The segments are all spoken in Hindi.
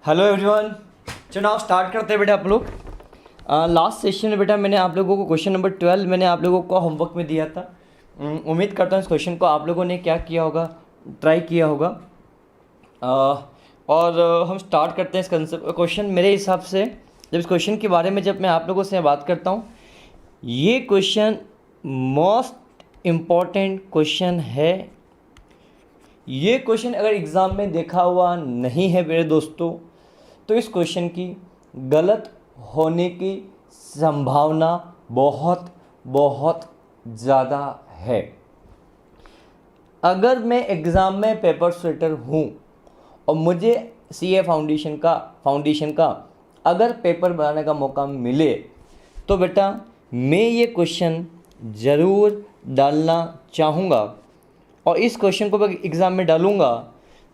Hello everyone. चलो स्टार्ट करते हैं बेटा आप लोग। लास्ट सेशन में बेटा मैंने आप लोगों को क्वेश्चन नंबर 12 मैंने आप लोगों को होमवर्क में दिया था। उम्मीद करता हूँ इस क्वेश्चन को आप लोगों ने क्या किया होगा, ट्राई किया होगा। और हम स्टार्ट करते हैं इस कंसेप्ट क्वेश्चन। मेरे हिसाब से जब इस क्वेश्चन के बारे में जब मैं आप लोगों से बात करता हूँ, ये क्वेश्चन मोस्ट इम्पॉर्टेंट क्वेश्चन है। ये क्वेश्चन अगर एग्ज़ाम में देखा हुआ नहीं है मेरे दोस्तों, तो इस क्वेश्चन की गलत होने की संभावना बहुत बहुत ज़्यादा है। अगर मैं एग्ज़ाम में पेपर स्वेटर हूँ और मुझे सीए फाउंडेशन का अगर पेपर बनाने का मौका मिले, तो बेटा मैं ये क्वेश्चन ज़रूर डालना चाहूँगा। और इस क्वेश्चन को अगर एग्ज़ाम में डालूँगा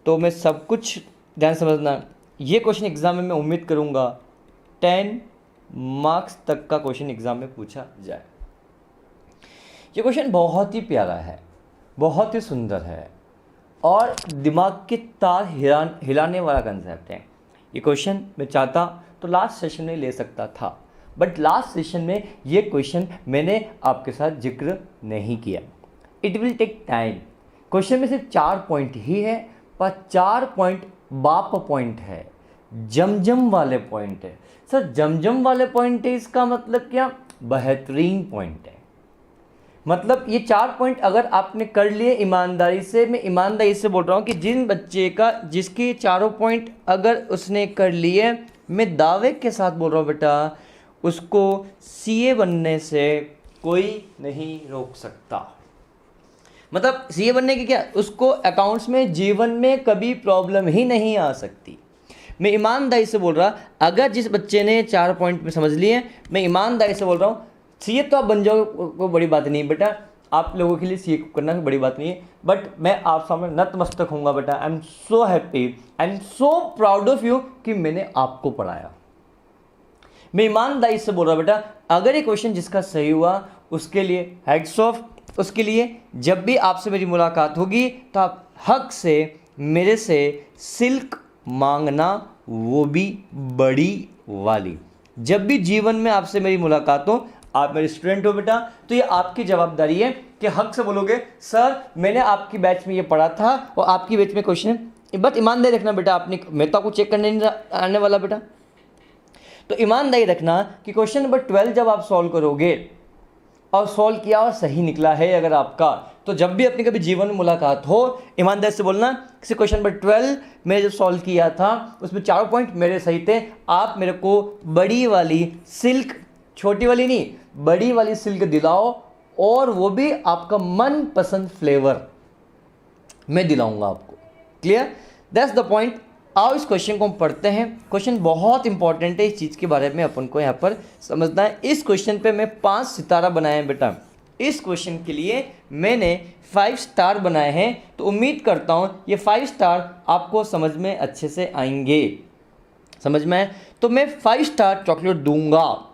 तो मैं सब कुछ ध्यान समझना, ये क्वेश्चन एग्ज़ाम में मैं उम्मीद करूँगा 10 मार्क्स तक का क्वेश्चन एग्ज़ाम में पूछा जाए। ये क्वेश्चन बहुत ही प्यारा है, बहुत ही सुंदर है और दिमाग के तार हिलाने वाला कंसेप्ट है। ये क्वेश्चन मैं चाहता तो लास्ट सेशन में ले सकता था, बट लास्ट सेशन में ये क्वेश्चन मैंने आपके साथ जिक्र नहीं किया। It will take time. Question में सिर्फ 4 पॉइंट ही है, पर 4 पॉइंट बाप पॉइंट है, जमजम वाले पॉइंट है। सर जमजम वाले पॉइंट है, इसका मतलब क्या? बेहतरीन पॉइंट है। मतलब ये 4 पॉइंट अगर आपने कर लिए ईमानदारी से, मैं ईमानदारी से बोल रहा हूँ कि जिन बच्चे का जिसके चारों पॉइंट अगर उसने कर लिए, मैं दावे के साथ बोल रहा हूँ बेटा, उसको सीए बनने से कोई नहीं रोक सकता। मतलब सीए बनने की क्या, उसको अकाउंट्स में जीवन में कभी प्रॉब्लम ही नहीं आ सकती। मैं ईमानदारी से बोल रहा, अगर जिस बच्चे ने 4 पॉइंट में समझ लिए, मैं ईमानदारी से बोल रहा हूँ, सीए तो आप बन जाओ, कोई बड़ी बात नहीं बेटा, आप लोगों के लिए सीए करना बड़ी बात नहीं है। बट मैं आप सामने नतमस्तक होऊंगा बेटा। I am so happy, I am so proud of you कि मैंने आपको पढ़ाया। मैं ईमानदारी से बोल रहा बेटा, अगर ये क्वेश्चन जिसका सही हुआ उसके लिए हैट्स ऑफ। उसके लिए जब भी आपसे मेरी मुलाकात होगी तो आप हक से मेरे से सिल्क मांगना, वो भी बड़ी वाली। जब भी जीवन में आपसे मेरी मुलाकात हो, आप मेरे स्टूडेंट हो बेटा, तो ये आपकी जवाबदारी है कि हक से बोलोगे सर मैंने आपकी बैच में ये पढ़ा था और आपकी बैच में क्वेश्चन है। बस ईमानदारी रखना बेटा, आपने मैं तो आपको चेक करने नहीं आने वाला बेटा। तो ईमानदारी रखना कि क्वेश्चन नंबर 12 जब आप सॉल्व करोगे और सॉल्व किया और सही निकला है अगर आपका, तो जब भी अपनी कभी जीवन में मुलाकात हो, ईमानदारी से बोलना किसी क्वेश्चन नंबर 12 मैंने जब सॉल्व किया था उसमें 4 पॉइंट मेरे सही थे, आप मेरे को बड़ी वाली सिल्क, छोटी वाली नहीं बड़ी वाली सिल्क दिलाओ, और वो भी आपका मनपसंद फ्लेवर मैं दिलाऊंगा आपको। क्लियर? That's the point. आओ इस क्वेश्चन को हम पढ़ते हैं। क्वेश्चन बहुत इंपॉर्टेंट है, इस चीज़ के बारे में अपन को यहाँ पर समझना है। इस क्वेश्चन पे मैं 5 सितारा बनाए हैं बेटा। इस क्वेश्चन के लिए मैंने 5 स्टार बनाए हैं, तो उम्मीद करता हूँ ये 5 स्टार आपको समझ में अच्छे से आएंगे। समझ में? तो मैं 5 स्टार चॉकलेट दूंगा।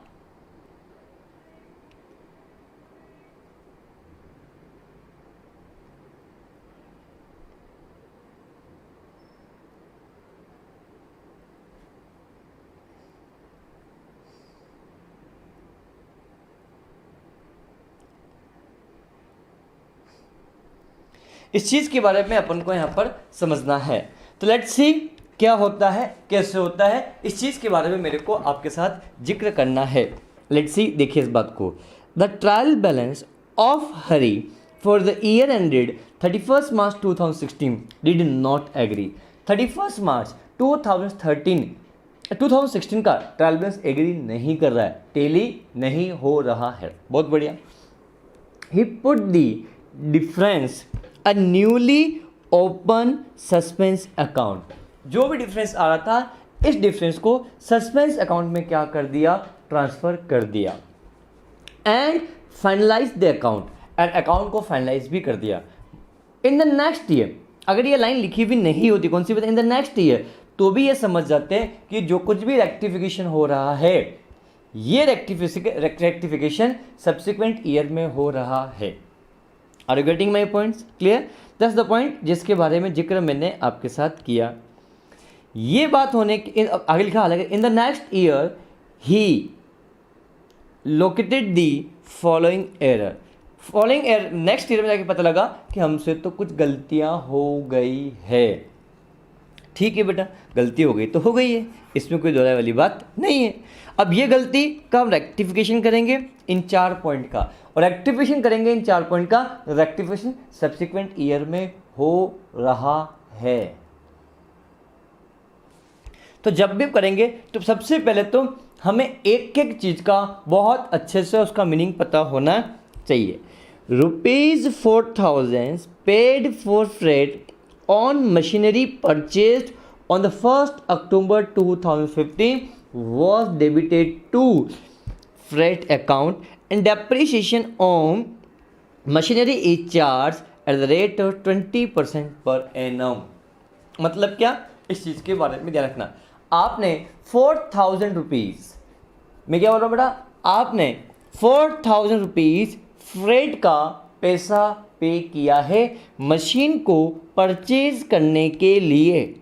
इस चीज़ के बारे में अपन को यहाँ पर समझना है। तो लेट्स सी क्या होता है, कैसे होता है, इस चीज़ के बारे में मेरे को आपके साथ जिक्र करना है। लेट्स सी, देखिए इस बात को। The trial balance of Hari for the year ended 31 March 2016 did not agree. 31 मार्च 2016 का ट्रायल बैलेंस एग्री नहीं कर रहा है, टेली नहीं हो रहा है। बहुत बढ़िया। He put the difference a newly open suspense account. जो भी डिफरेंस आ रहा था, इस डिफरेंस को सस्पेंस अकाउंट में क्या कर दिया? ट्रांसफर कर दिया। And finalise the account, and account को फाइनलाइज भी कर दिया। इन द नेक्स्ट ईयर, अगर ये लाइन लिखी हुई नहीं होती, कौन सी बात, इन द नेक्स्ट ईयर, तो भी ये समझ जाते हैं कि जो कुछ भी रेक्टिफिकेशन हो रहा है, ये रेक्टिफिकेशन सब्सिक्वेंट ईयर में हो रहा है। Are you getting my points? Clear? That's the point जिसके बारे में जिक्र मैंने आपके साथ किया। ये बात होने के आगे लिखा हालांकि in the next year he located the following error. Following error next year में जाके पता लगा कि हमसे तो कुछ गलतियां हो गई है। ठीक है बेटा, गलती हो गई तो हो गई है, इसमें कोई दोहराए वाली बात नहीं है। अब ये गलती का हम रेक्टिफिकेशन करेंगे इन 4 पॉइंट का, और रेक्टिफिकेशन करेंगे इन 4 पॉइंट का। रेक्टिफिकेशन सब्सिक्वेंट ईयर में हो रहा है। तो जब भी करेंगे तो सबसे पहले तो हमें एक एक चीज़ का बहुत अच्छे से उसका मीनिंग पता होना चाहिए। ₹4,000 paid for freight on machinery purchased on the 1st October 2015 was debited to freight account and depreciation on machinery is charged at the rate of 20% per annum। मतलब क्या, इस चीज़ के बारे में ध्यान रखना। आपने 4,000 रुपीज़, मैं क्या बोल रहा हूँ बेटा, आपने 4,000 रुपीज़ फ्रेट का पैसा पे किया है मशीन को परचेज करने के लिए।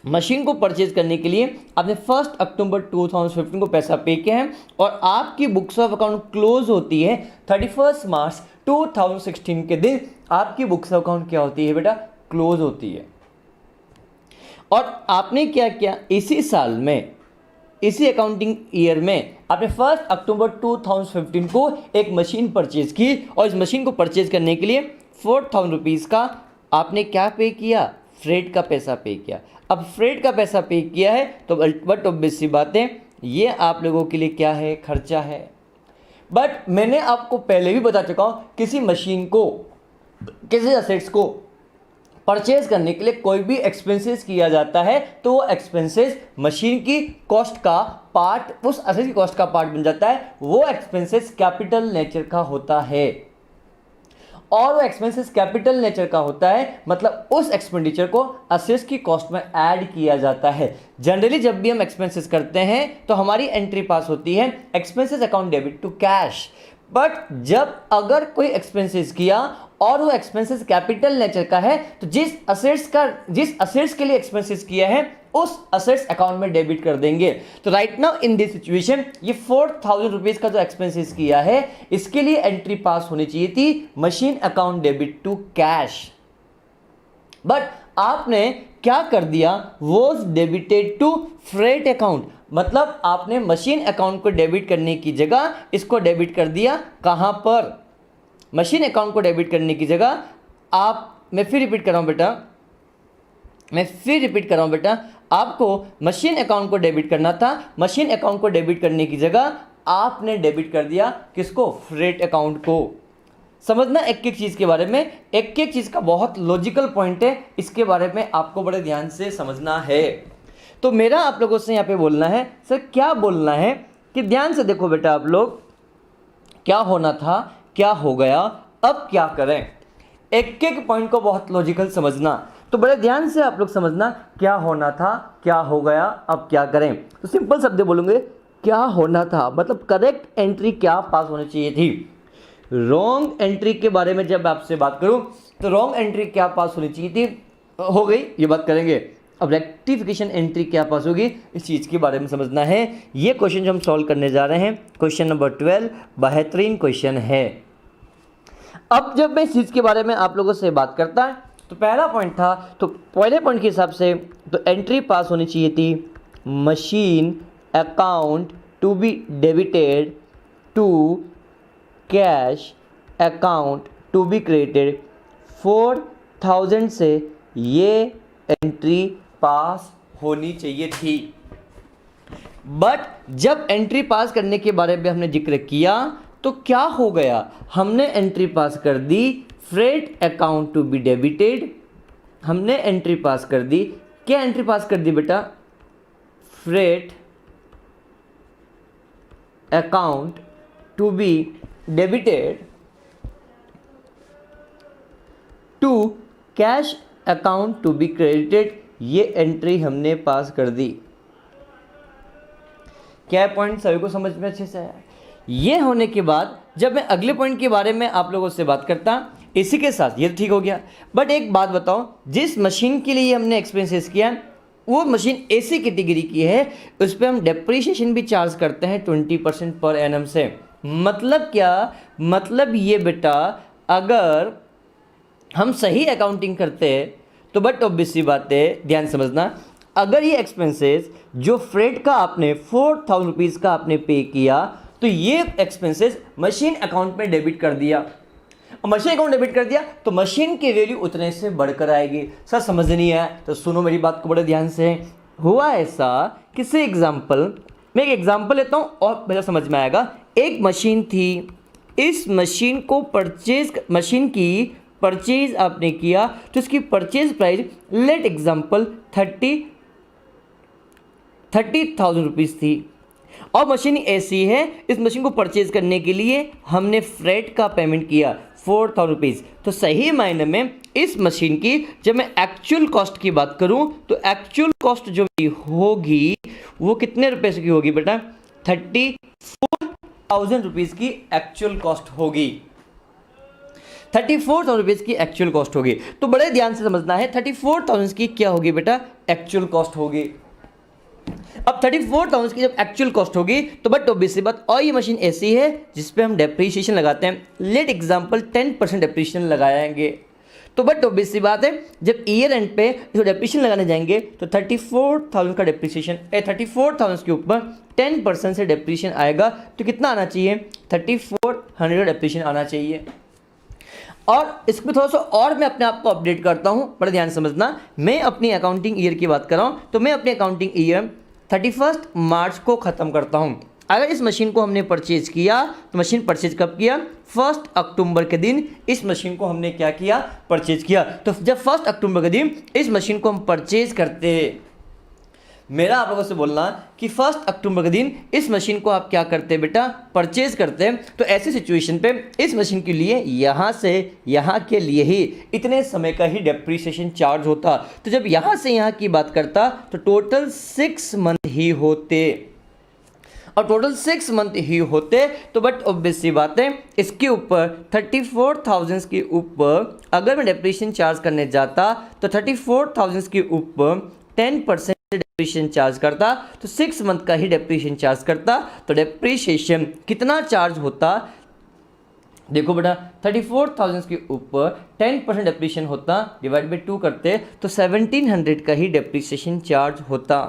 मशीन को परचेज करने के लिए आपने 1 अक्टूबर 2015 को पैसा पे किया है, और आपकी बुक्स ऑफ अकाउंट क्लोज होती है 31 मार्च 2016 के दिन। आपकी बुक्स ऑफ अकाउंट क्या होती है बेटा, क्लोज होती है। और आपने क्या किया, इसी साल में, इसी अकाउंटिंग ईयर में आपने 1 अक्टूबर 2015 को एक मशीन परचेज की, और इस मशीन को परचेज करने के लिए 4,000 रुपीज़ का आपने क्या पे किया, फ्रेट का पैसा पे किया। अब फ्रेट का पैसा पे किया है तो बट ऑब्वियस सी बात है, ये आप लोगों के लिए क्या है, खर्चा है। बट मैंने आपको पहले भी बता चुका हूँ, किसी मशीन को, किसी असेट्स को परचेज करने के लिए कोई भी एक्सपेंसेस किया जाता है तो वो एक्सपेंसेस मशीन की कॉस्ट का पार्ट, उस असेट की कॉस्ट का पार्ट बन जाता है। वो एक्सपेंसेस कैपिटल नेचर का होता है, और वो एक्सपेंसेस कैपिटल नेचर का होता है मतलब उस एक्सपेंडिचर को असेट्स की कॉस्ट में ऐड किया जाता है। जनरली जब भी हम एक्सपेंसेस करते हैं तो हमारी एंट्री पास होती है expenses account debit to cash. But जब अगर कोई एक्सपेंसेस किया और वो एक्सपेंसेस कैपिटल नेचर का है तो जिस असेट्स के लिए एक्सपेंसेस किया है उस असेट्स अकाउंट में डेबिट कर देंगे। तो right now in this situation ये 4,000 रुपीज का जो एक्सपेंसेस किया है इसके लिए एंट्री पास होनी चाहिए थी machine account debit to cash. But आपने क्या कर दिया, was debited to freight account, मतलब आपने मशीन अकाउंट को डेबिट करने की जगह इसको डेबिट कर दिया कहां पर, मशीन अकाउंट को डेबिट करने की जगह मैं फिर रिपीट कर रहा हूं बेटा, आपको मशीन अकाउंट को डेबिट करना था। मशीन अकाउंट को डेबिट करने की जगह आपने डेबिट कर दिया किसको, फ्रेट अकाउंट को। समझना एक एक चीज़ के बारे में, एक एक चीज़ का बहुत लॉजिकल पॉइंट है, इसके बारे में आपको बड़े ध्यान से समझना है। तो मेरा आप लोगों से यहाँ पे बोलना है, सर क्या बोलना है कि ध्यान से देखो बेटा आप लोग, क्या होना था, क्या हो गया, अब क्या करें। एक एक पॉइंट को बहुत लॉजिकल समझना, तो बड़े ध्यान से आप लोग समझना, क्या होना था, क्या हो गया, अब क्या करें। तो सिंपल शब्द बोलूँगे, क्या होना था मतलब करेक्ट एंट्री क्या पास होनी चाहिए थी। रॉन्ग एंट्री के बारे में जब आपसे बात करूं तो रॉन्ग एंट्री क्या पास होनी चाहिए थी, हो गई, ये बात करेंगे। अब रेक्टिफिकेशन एंट्री क्या पास होगी, इस चीज़ के बारे में समझना है। ये क्वेश्चन जो हम सॉल्व करने जा रहे हैं, क्वेश्चन नंबर 12 बेहतरीन क्वेश्चन है। अब जब मैं इस चीज़ के बारे में आप लोगों से बात करता तो पहला पॉइंट था, तो पहले पॉइंट के हिसाब से तो एंट्री पास होनी चाहिए थी machine account to be debited to cash account to be credited. 4,000 से ये एंट्री पास होनी चाहिए थी। बट जब एंट्री पास करने के बारे में हमने जिक्र किया तो क्या हो गया, हमने एंट्री पास कर दी freight account to be debited. हमने एंट्री पास कर दी, क्या एंट्री पास कर दी बेटा, freight account to be debited to cash account to be credited. ये एंट्री हमने पास कर दी। क्या पॉइंट सभी को समझ में अच्छे से आया। ये होने के बाद जब मैं अगले पॉइंट के बारे में आप लोगों से बात करता इसी के साथ ये तो ठीक हो गया, बट एक बात बताओ, जिस मशीन के लिए हमने एक्सपेंसेस किया वो मशीन ऐसी कैटेगरी की है, उस पर हम डेप्रीशिएशन भी चार्ज करते हैं 20% पर एनम से। मतलब क्या, मतलब ये बेटा अगर हम सही अकाउंटिंग करते हैं तो बट ऑब्वियस सी बात है, ध्यान समझना, अगर ये एक्सपेंसेस जो फ्रेट का आपने 4000 रुपीज़ का आपने पे किया तो ये एक्सपेंसेस मशीन अकाउंट में डेबिट कर दिया, मशीन अकाउंट डेबिट कर दिया तो मशीन की वैल्यू उतने से बढ़कर आएगी। सर समझ नहीं आया तो सुनो मेरी बात को बड़े ध्यान से। हुआ ऐसा, किसी एग्जाम्पल, मैं एक एग्जाम्पल लेता हूँ और मेरा समझ में आएगा। एक मशीन थी, इस मशीन को मशीन की परचेज आपने किया तो इसकी purchase price late example 30,000 rupees थी, और मशीन ऐसी है, इस मशीन को परचेज करने के लिए हमने फ्रेट का पेमेंट किया 4,000 रुपीज़। तो सही मायने में इस मशीन की जब मैं एक्चुअल कॉस्ट की बात करूं तो एक्चुअल कॉस्ट जो होगी वो कितने रुपए की होगी बेटा, 34,000 रुपीज़ की एक्चुअल कॉस्ट होगी, 34,000 रुपीज़ की एक्चुअल कॉस्ट होगी। तो बड़े ध्यान से समझना है, 34,000 की क्या होगी बेटा, एक्चुअल कॉस्ट होगी। अब 34,000 की जब एक्चुअल कॉस्ट होगी तो बट ऑब्वियसली बात, और ये मशीन ऐसी है जिस पे हम डेप्रीशिएशन लगाते हैं, लेट एग्जांपल 10% डेप्रीशिएशन लगाएंगे, तो बट ऑब्वियसली बात है जब ईयर एंड पे इसको डेप्रीशिएशन लगाने जाएंगे तो 34,000 का डेप्रीशिएशन, 34,000 के ऊपर 10% से डेप्रीशिएशन आएगा तो कितना आना चाहिए, 3400 डेप्रीशिएशन आना चाहिए। और इसमें थोड़ा सा और मैं अपने आप को अपडेट करता हूं, बड़ा ध्यान समझना, मैं अपनी अकाउंटिंग ईयर की बात कर रहा हूं तो मैं अपनी अकाउंटिंग ईयर 31 मार्च को ख़त्म करता हूं। अगर इस मशीन को हमने परचेज किया तो मशीन परचेज कब किया, 1 अक्टूबर के दिन इस मशीन को हमने क्या किया, परचेज किया। तो जब 1 अक्टूबर के दिन इस मशीन को हम परचेज करते, मेरा आप लोगों से बोलना कि 1 अक्टूबर के दिन इस मशीन को आप क्या करते बेटा, परचेज करते, तो ऐसी सिचुएशन पे इस मशीन के लिए यहाँ से यहाँ के लिए ही इतने समय का ही डेप्रीसिएशन चार्ज होता। तो जब यहाँ से यहाँ की बात करता तो टोटल 6 मंथ ही होते, और टोटल 6 मंथ ही होते तो बट ऑब्वियस सी बात है इसके ऊपर 34,000 के ऊपर अगर मैं डेप्रीसिएशन चार्ज करने जाता तो 34,000 के ऊपर 10% डेप्रीशिएशन चार्ज करता तो 6 मंथ का ही डेप्रीशिएशन चार्ज करता। तो डेप्रीशिएशन कितना चार्ज होता, देखो बेटा 34,000 के ऊपर 10% डेप्रीशिएशन होता, डिवाइड बाई 2 करते तो 1700 का ही डेप्रीशिएशन चार्ज होता।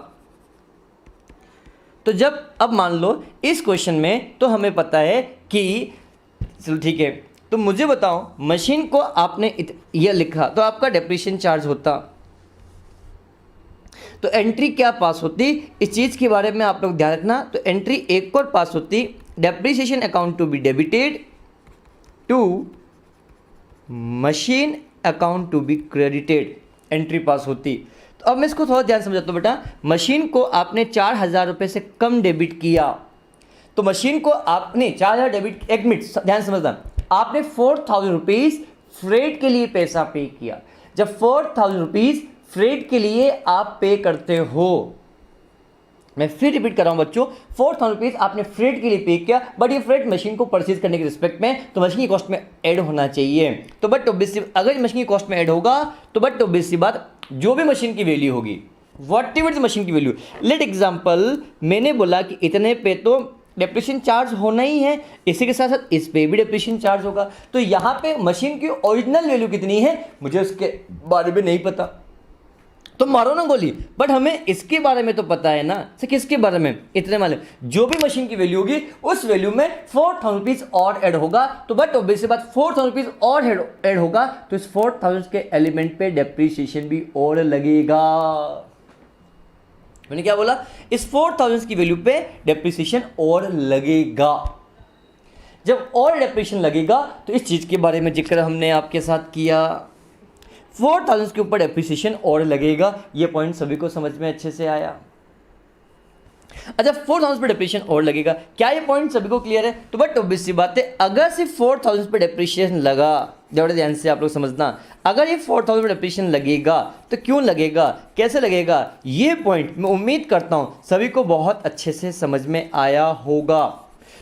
तो जब अब मान लो इस क्वेश्चन में तो हमें पता है कि चलो ठीक है, तो मुझे बताओ मशीन को आपने यह लिखा तो आपका डेप्रीशिएशन चार्ज होता, तो एंट्री क्या पास होती, इस चीज़ के बारे में आप लोग ध्यान रखना। तो एंट्री एक और पास होती, depreciation account to be debited to machine account to be credited, entry पास होती। तो अब मैं इसको थोड़ा ध्यान समझाता हूँ बेटा, मशीन को आपने 4,000 रुपये से कम डेबिट किया, तो मशीन को आपने 4,000 डेबिट, एक मिनट ध्यान समझना, आपने 4,000 रुपीज़ फ्रेट के लिए पैसा पे किया। जब 4,000 रुपीज़ फ्रेट के लिए आप पे करते हो, मैं फिर रिपीट कर रहा हूं बच्चों, 4,000 रुपीज़ आपने फ्रेट के लिए पे किया, बट ये फ्रेट मशीन को परचेज करने के रिस्पेक्ट में तो मशीन की कॉस्ट में ऐड होना चाहिए। तो बट ऑब्वियसली अगर मशीन की कॉस्ट में ऐड होगा तो बट ऑब्वियसली बात जो भी मशीन की वैल्यू होगी, वॉट एवर मशीन की वैल्यू, लेट एग्जाम्पल मैंने बोला कि इतने पे तो डेप्रीशिएशन चार्ज होना ही है, इसी के साथ साथ इस पे भी डेप्रीशिएशन चार्ज होगा। तो यहाँ पे मशीन की ओरिजिनल वैल्यू कितनी है मुझे उसके बारे में नहीं पता, तो मारो ना गोली, बट हमें इसके बारे में तो पता है ना। से किसके बारे में, इतने वाले जो भी मशीन की वैल्यू होगी उस वैल्यू में 4,000 रुपीज़ और ऐड होगा। तो बट ऑब्वियसली बात 4,000 रुपीज़ और ऐड होगा तो इस 4,000 के एलिमेंट पे डेप्रीशिएशन भी और लगेगा। मैंने क्या बोला, इस 4,000 की वैल्यू पे डेप्रीशिएशन और लगेगा। जब और डेप्रीशिएशन लगेगा तो इस चीज़ के बारे में जिक्र हमने आपके साथ किया, 4,000 के ऊपर डेप्रीशिएशन और लगेगा। ये पॉइंट सभी को समझ में अच्छे से आया। अच्छा 4,000 पे डेप्रीशिएशन और लगेगा, क्या ये पॉइंट सभी को क्लियर है? तो बट ऑब्वियसली बात है अगर सिर्फ 4,000 पे डेप्रीशिएशन लगा, बड़े ध्यान से आप लोग समझना, अगर ये 4,000 पे डेप्रीशिएशन लगेगा तो क्यों लगेगा, कैसे लगेगा, ये पॉइंट मैं उम्मीद करता हूँ सभी को बहुत अच्छे से समझ में आया होगा।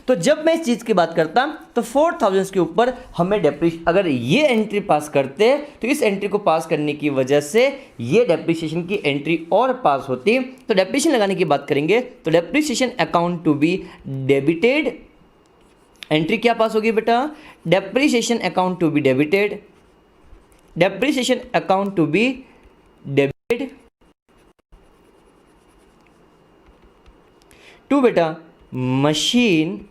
तो जब मैं इस चीज़ की बात करता तो 4000 के ऊपर हमें अगर ये एंट्री पास करते तो इस एंट्री को पास करने की वजह से ये डेप्रिसिएशन की एंट्री और पास होती। तो डेप्रिसिएशन लगाने की बात करेंगे तो depreciation account to be debited, entry क्या पास होगी बेटा, depreciation account to be debited, depreciation account to be debited to बेटा machine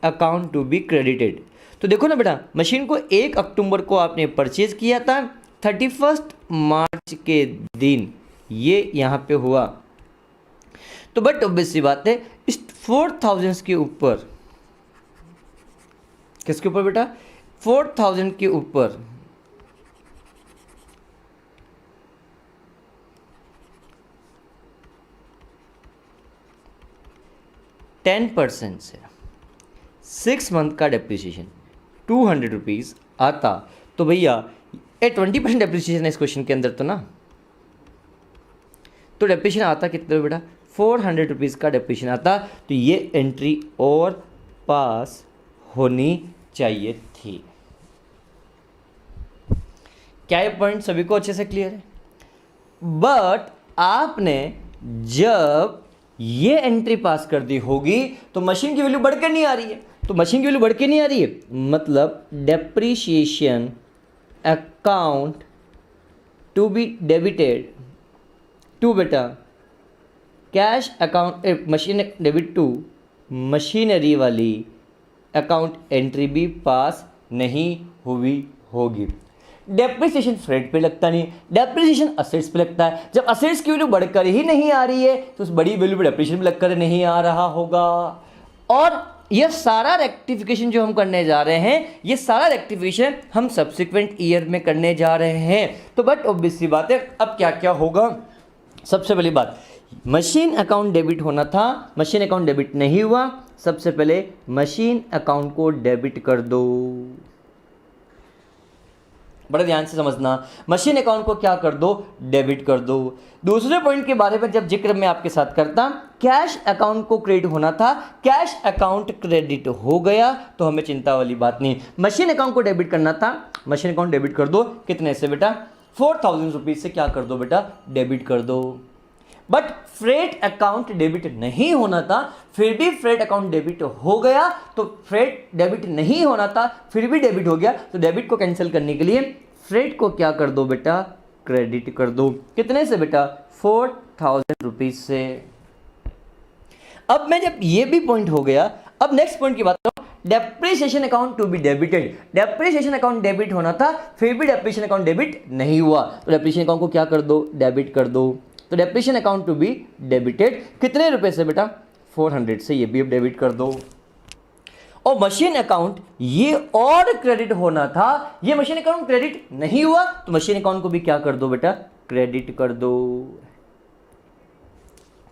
account to be credited. तो देखो ना बेटा, मशीन को 1 अक्टूबर को आपने परचेज किया था, 31 मार्च के दिन ये यहाँ पे हुआ। तो बट ऑब्वियस सी बात है इस 4000 के ऊपर, किसके ऊपर बेटा, 4000 के ऊपर %10 से 6 मंथ का डेप्रिसिएशन 200 रुपीज़ आता तो भैया ये 20% डेप्रिसिएशन है इस क्वेश्चन के अंदर तो ना। तो डेप्रिसिएशन आता कितने बेटा, 400 रुपीज़ का डेप्रिसिएशन आता। तो ये एंट्री और पास होनी चाहिए थी। क्या ये पॉइंट सभी को अच्छे से क्लियर है? बट आपने जब ये एंट्री पास कर दी होगी तो मशीन की वैल्यू बढ़ के नहीं आ रही है। तो मशीन की वैल्यू बढ़ के नहीं आ रही है मतलब depreciation account to be debited to बेटा cash account, machine debit to machinery वाली अकाउंट एंट्री भी पास नहीं हुई होगी। डेप्रिसिएशन फ्रेट पे लगता नहीं, डेप्रिसिएशन असेट्स पे लगता है। जब असेट्स की वैल्यू बढ़कर ही नहीं आ रही है तो उस बड़ी वैल्यू पे डेप्रिसिएशन भी लगकर नहीं आ रहा होगा। और यह सारा रेक्टिफिकेशन जो हम करने जा रहे हैं, ये सारा रेक्टिफिकेशन हम सब्सिक्वेंट ईयर में करने जा रहे हैं। तो बट ऑब्वियस सी बात है, अब क्या क्या होगा। सबसे पहली बात, मशीन अकाउंट डेबिट होना था, मशीन अकाउंट डेबिट नहीं हुआ। सबसे पहले मशीन अकाउंट को डेबिट कर दो, बड़े ध्यान से समझना, मशीन अकाउंट को क्या कर दो, डेबिट कर दो। दूसरे पॉइंट के बारे में जब जिक्र मैं आपके साथ करता, कैश अकाउंट को क्रेडिट होना था, कैश अकाउंट क्रेडिट हो गया तो हमें चिंता वाली बात नहीं। मशीन अकाउंट को डेबिट करना था, मशीन अकाउंट डेबिट कर दो। कितने से बेटा, 4000 रुपीज से क्या कर दो बेटा, डेबिट कर दो। बट फ्रेट अकाउंट डेबिट नहीं होना था, फिर भी फ्रेट अकाउंट डेबिट हो गया। तो फ्रेट डेबिट नहीं होना था फिर भी डेबिट हो गया। तो डेबिट को कैंसिल करने के लिए फ्रेट को क्या कर दो बेटा, क्रेडिट कर दो। कितने से बेटा, 4000 रुपीज से। अब मैं जब ये भी पॉइंट हो गया, अब नेक्स्ट पॉइंट की बात करूं, depreciation account to be debited. Depreciation account debit होना था फिर भी डेप्रिसिएशन अकाउंट डेबिट नहीं हुआ। तो डेप्रिसिएशन अकाउंट को क्या कर दो, डेबिट कर दो। तो depreciation account to be debited कितने रुपए से बेटा, 400 से, ये भी अब डेबिट कर दो। और मशीन अकाउंट ये और क्रेडिट होना था, ये मशीन अकाउंट क्रेडिट नहीं हुआ तो मशीन अकाउंट को भी क्या कर दो बेटा, क्रेडिट कर दो।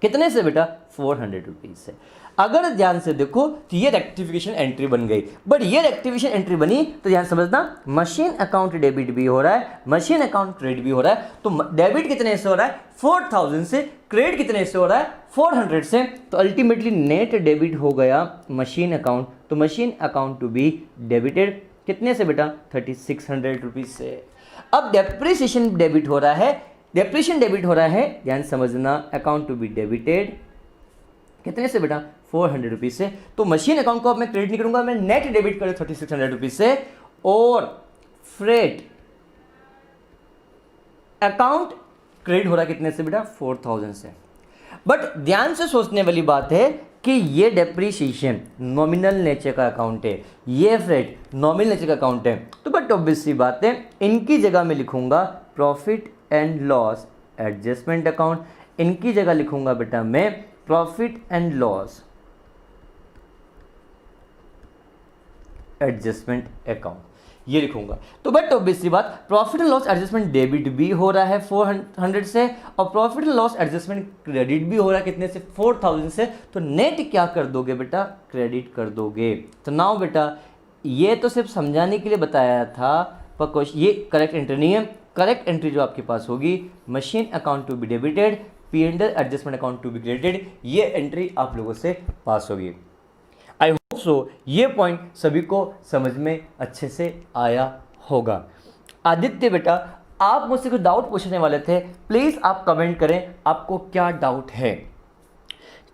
कितने से बेटा, 400 रुपीज से। अगर ध्यान से देखो तो ये रेक्टिफिकेशन एंट्री बन गई, बट ये रेक्टिफिकेशन एंट्री बनी तो ध्यान समझना, मशीन अकाउंट डेबिट भी हो रहा है, मशीन अकाउंट क्रेडिट भी हो रहा है। तो डेबिट कितने से हो रहा है, 4000 से, क्रेडिट कितने से हो रहा है, 400 से। तो अल्टीमेटली नेट डेबिट हो गया मशीन अकाउंट। तो machine account to be debited कितने से बेटा, 3600 रुपीज से। अब डेप्रिसिएशन डेबिट हो रहा है, डेप्रिसिएशन डेबिट हो रहा है, ध्यान समझना, अकाउंट टू बी डेबिटेड कितने से बेटा, 400 रुपीज से। तो मशीन अकाउंट को अब मैं क्रेडिट नहीं करूंगा, मैं नेट डेबिट करूँ 3600 रुपीज से। और फ्रेट अकाउंट क्रेडिट हो रहा है कितने से बेटा, 4000 से। बट ध्यान से सोचने वाली बात है कि ये डेप्रिसिएशन नॉमिनल नेचर का अकाउंट है, ये फ्रेट नॉमिनल नेचर का अकाउंट है। तो बट ऑब्वियस सी बात है, इनकी जगह में लिखूंगा profit and loss adjustment account, इनकी जगह लिखूंगा बेटा मैं profit and loss adjustment account, ये लिखूंगा। तो बट ऑब्वियसली बात, profit and loss adjustment debit भी हो रहा है 400 से, और profit and loss adjustment credit भी हो रहा है कितने से, 4000 से। तो नेट क्या कर दोगे बेटा, क्रेडिट कर दोगे। तो नाउ बेटा ये तो सिर्फ समझाने के लिए बताया था, पर ये करेक्ट एंट्री नहीं है। करेक्ट एंट्री जो आपके पास होगी, machine account to be debited, P and L adjustment account to be credited, ये एंट्री आप लोगों से पास होगी। सो ये पॉइंट सभी को समझ में अच्छे से आया होगा। आदित्य बेटा, आप मुझसे कुछ डाउट पूछने वाले थे, प्लीज आप कमेंट करें आपको क्या डाउट है।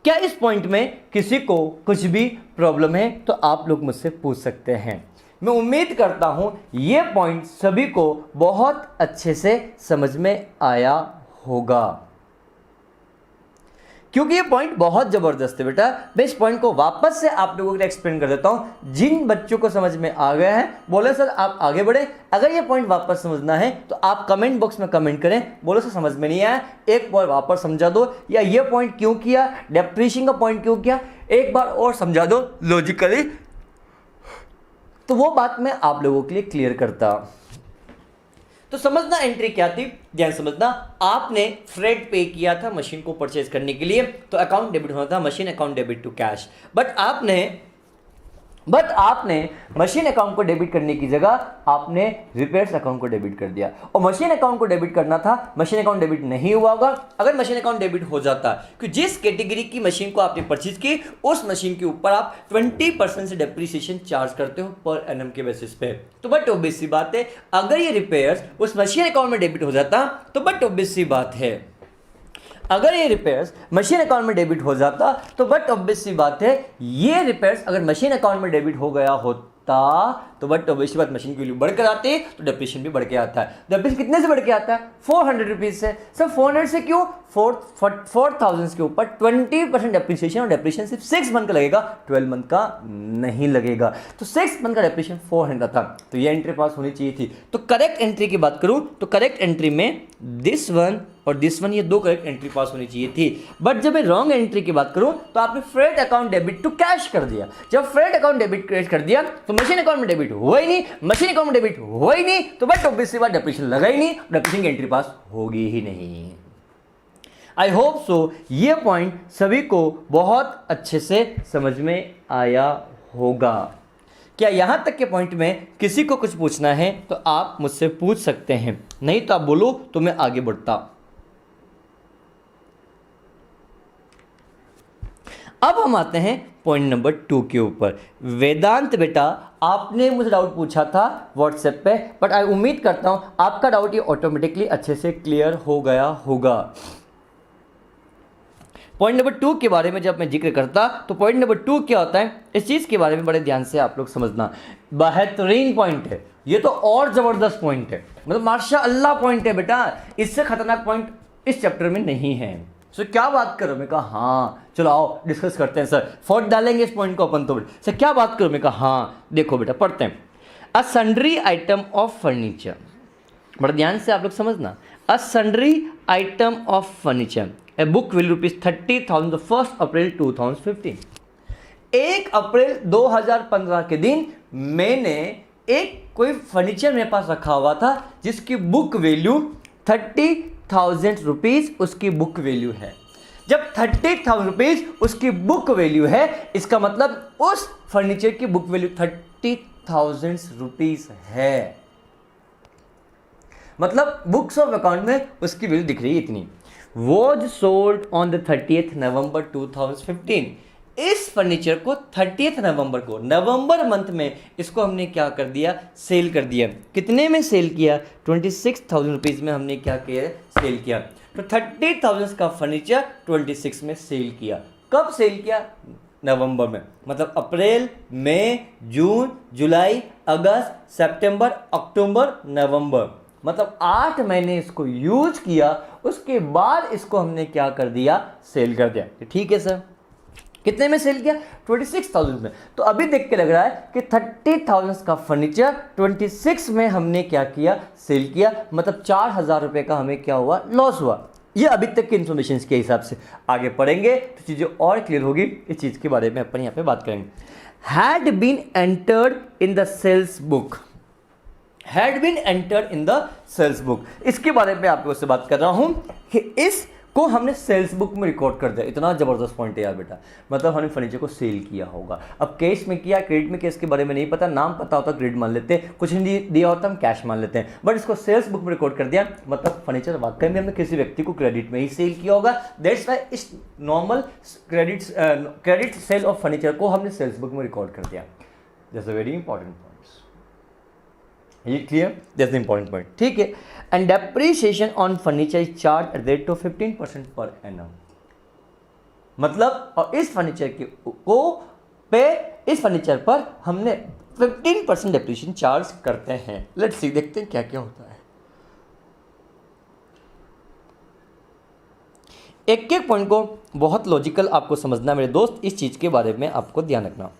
क्या इस पॉइंट में किसी को कुछ भी प्रॉब्लम है तो आप लोग मुझसे पूछ सकते हैं। मैं उम्मीद करता हूं ये पॉइंट सभी को बहुत अच्छे से समझ में आया होगा, क्योंकि ये पॉइंट बहुत जबरदस्त है बेटा। मैं इस पॉइंट को वापस से आप लोगों के लिए एक्सप्लेन कर देता हूं। जिन बच्चों को समझ में आ गया है बोले सर आप आगे बढ़े, अगर ये पॉइंट वापस समझना है तो आप कमेंट बॉक्स में कमेंट करें, बोलो सर समझ में नहीं आया, एक बार वापस समझा दो, या ये पॉइंट क्यों किया, डेप्रिसिएशन का पॉइंट क्यों किया, एक बार और समझा दो लॉजिकली, तो वो बात मैं आप लोगों के लिए क्लियर करता। तो समझना एंट्री क्या थी, ध्यान समझना। आपने फ्रेट पे किया था मशीन को परचेज करने के लिए, तो अकाउंट डेबिट होना था, machine account debit to cash. But आपने मशीन अकाउंट को डेबिट करने की जगह आपने रिपेयर्स अकाउंट को डेबिट कर दिया, और मशीन अकाउंट को डेबिट करना था, मशीन अकाउंट डेबिट नहीं हुआ होगा। अगर मशीन अकाउंट डेबिट हो जाता, कि जिस कैटेगरी की मशीन को आपने परचेज की उस मशीन के ऊपर आप 20% से डेप्रिसिएशन चार्ज करते हो पर एनम के बेसिस पे, तो बट ऑब्वियस सी बात है अगर ये रिपेयर्स उस मशीन अकाउंट में डेबिट हो जाता, तो बट ऑब्वियस सी बात है अगर ये रिपेयर्स मशीन अकाउंट में डेबिट हो जाता, तो बट ऑब्वियस सी बात है ये रिपेयर्स अगर मशीन अकाउंट में डेबिट हो गया होता, तो बट ऑब्वियस सी बात मशीन की वैल्यू बढ़ कर आती है, तो डेप्रिसिएशन भी बढ़ के आता है। डेप्रिसिएशन कितने से बढ़ के आता है, 400 रुपीज से। सर 400 से क्यों, 4000 के ऊपर 20% डेप्रिसिएशन, और डेप्रिसिएशन सिर्फ 6 मंथ का लगेगा, 12 मंथ का नहीं लगेगा, तो 6 मंथ का डेप्रिसिएशन 400 था, तो ये एंट्री पास होनी चाहिए थी। तो करेक्ट एंट्री की बात करूं तो करेक्ट एंट्री में दिस वन और दिस वन, ये दो करेक्ट एंट्री पास होनी चाहिए थी। बट जब मैं रॉन्ग एंट्री की बात करूं तो आपने freight account debit to cash कर दिया। जब फ्रेट अकाउंट डेबिट कैश कर दिया तो मशीन अकाउंट में डेबिट हुआ ही नहीं, मशीन अकाउंट में डेबिट हुआ ही नहीं, तो बट ऑब्वियसली बात डेप्रिसिएशन लगा ही नहीं, डेप्रिसिएशन की एंट्री पास होगी ही नहीं। आई होप सो ये पॉइंट सभी को बहुत अच्छे से समझ में आया होगा। क्या यहां तक के पॉइंट में किसी को कुछ पूछना है तो आप मुझसे पूछ सकते हैं, नहीं तो आप बोलो तो मैं आगे बढ़ता। अब हम आते हैं पॉइंट नंबर 2 के ऊपर। वेदांत बेटा, आपने मुझे डाउट पूछा था व्हाट्सएप पे, बट आई उम्मीद करता हूं आपका डाउट ये ऑटोमेटिकली अच्छे से क्लियर हो गया होगा। पॉइंट नंबर 2 के बारे में जब मैं जिक्र करता तो पॉइंट नंबर 2 क्या होता है, इस चीज़ के बारे में बड़े ध्यान से आप लोग समझना। बेहतरीन पॉइंट है ये, तो और ज़बरदस्त पॉइंट है, मतलब माशाअल्लाह पॉइंट है बेटा, इससे खतरनाक पॉइंट इस चैप्टर में नहीं है। सर क्या बात करो, मैं कहा हाँ चलो आओ डिस्कस करते हैं सर, फॉर्ट डालेंगे इस पॉइंट को अपन तो। सर क्या बात करो, मैं कहा हाँ देखो बेटा पढ़ते हैं। A sundry item of furniture, बड़ा ध्यान से आप लोग समझना। A sundry item of furniture, a book will ₹30,000 1 अप्रैल 2015। 1 अप्रैल 2015 के दिन मैंने एक कोई फर्नीचर मेरे पास रखा हुआ था जिसकी बुक वैल्यू 30,000 रुपीज़ उसकी बुक वैल्यू है। जब 30,000 रुपीज़ उसकी बुक वैल्यू है, इसका मतलब उस फर्नीचर की बुक वैल्यू 30,000 रुपीज़ है, मतलब बुक्स ऑफ अकाउंट में उसकी वैल्यू दिख रही है इतनी। Was sold on the 30th नवंबर 2015। इस फर्नीचर को 30th नवंबर को, नवंबर मंथ में इसको हमने क्या कर दिया, सेल कर दिया। कितने में सेल किया, 26,000 रुपीज़ में हमने क्या किया, सेल किया। तो 30,000 का फर्नीचर 26 में सेल किया। कब सेल किया, नवंबर में, मतलब अप्रैल, मई, जून, जुलाई, अगस्त, सितंबर, अक्टूबर, नवंबर, मतलब 8 महीने इसको यूज किया, उसके बाद इसको हमने क्या कर दिया, सेल कर दिया। ठीक है सर, कितने में सेल किया, 26,000 में। तो अभी देख के लग रहा है कि 30,000 का फर्नीचर 26 में हमने क्या किया, सेल किया, मतलब 4,000 रुपये का हमें क्या हुआ, लॉस हुआ। ये अभी तक के इन्फॉर्मेशन के हिसाब से, आगे पढ़ेंगे तो चीज़ें और क्लियर होगी, इस चीज़ के बारे में अपन यहाँ पे बात करेंगे। Had been entered in the sales book, had been entered in the sales book, इसके बारे में आप लोगों से बात कर रहा हूँ कि इस को हमने सेल्स बुक में रिकॉर्ड कर दिया। इतना जबरदस्त पॉइंट है यार बेटा, मतलब हमने फर्नीचर को सेल किया होगा। अब कैश में किया, क्रेडिट में केस के बारे में नहीं पता, नाम पता होता क्रेडिट मान लेते हैं, कुछ नहीं दिया होता हम कैश मान लेते हैं, बट इसको सेल्स बुक में रिकॉर्ड कर दिया, मतलब फर्नीचर वाकई में हमने किसी व्यक्ति को क्रेडिट में ही सेल किया होगा। दैट्स वाई इस normal credit sale of furniture को हमने सेल्स बुक में रिकॉर्ड कर दिया। That's a very important point. ये clear? That's the important point, ठीक है। And depreciation on furniture is charge at the rate of 15% per annum, मतलब और इस फर्नीचर इस फर्नीचर पर हमने 15% डेप्रिसिएशन चार्ज करते हैं। लेट्स सी, देखते हैं क्या क्या होता है। एक एक पॉइंट को बहुत लॉजिकल आपको समझना मेरे दोस्त, इस चीज के बारे में आपको ध्यान रखना,